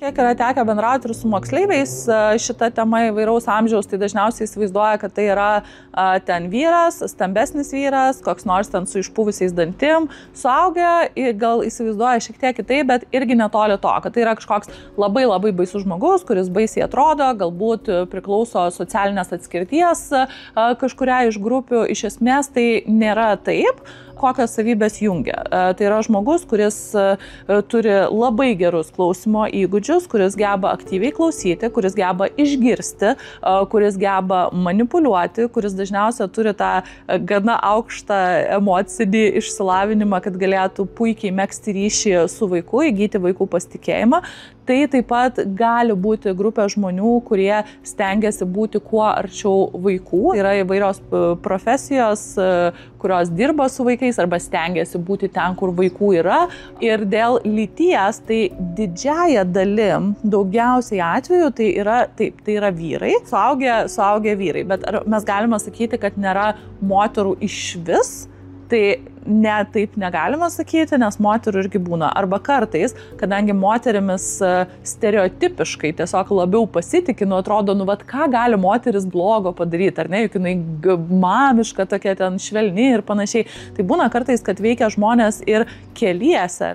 Kiek yra tekę bendrauti ir su moksleiviais šitą temą įvairaus amžiaus, tai dažniausiai įsivaizduoja, kad tai yra ten vyras, stambesnis vyras, koks nors ten su išpuvusiais dantim, suaugę, gal įsivaizduoja šiek tiek kitaip, bet irgi netoli to, kad tai yra kažkoks labai labai baisus žmogus, kuris baisiai atrodo, galbūt priklauso socialinės atskirties kažkuriai iš grupių. Iš esmės tai nėra taip, kokios savybės jungia. Tai yra žmogus, kuris turi labai gerus klausimo įgūdžius, kuris geba aktyviai klausyti, kuris geba išgirsti, kuris geba manipuliuoti, kuris dažniausiai turi tą gana aukštą emocinį išsilavinimą, kad galėtų puikiai megzti ryšį su vaiku, įgyti vaikų pasitikėjimą. Tai taip pat gali būti grupė žmonių, kurie stengiasi būti kuo arčiau vaikų. Yra įvairios profesijos, kurios dirba su vaikais arba stengiasi būti ten, kur vaikų yra. Ir dėl lyties, tai didžiąja dalim, daugiausiai atvejų, tai yra vyrai, suaugę vyrai. Bet ar mes galime sakyti, kad nėra moterų išvis? Tai ne, taip negalima sakyti, nes moterų irgi būna. Arba kartais, kadangi moterimis stereotipiškai tiesiog labiau pasitiki, atrodo, ką gali moteris blogo padaryti, ar ne, juk jinai mamiška, tokia ten švelni ir panašiai. Tai būna kartais, kad veikia žmonės ir keliese.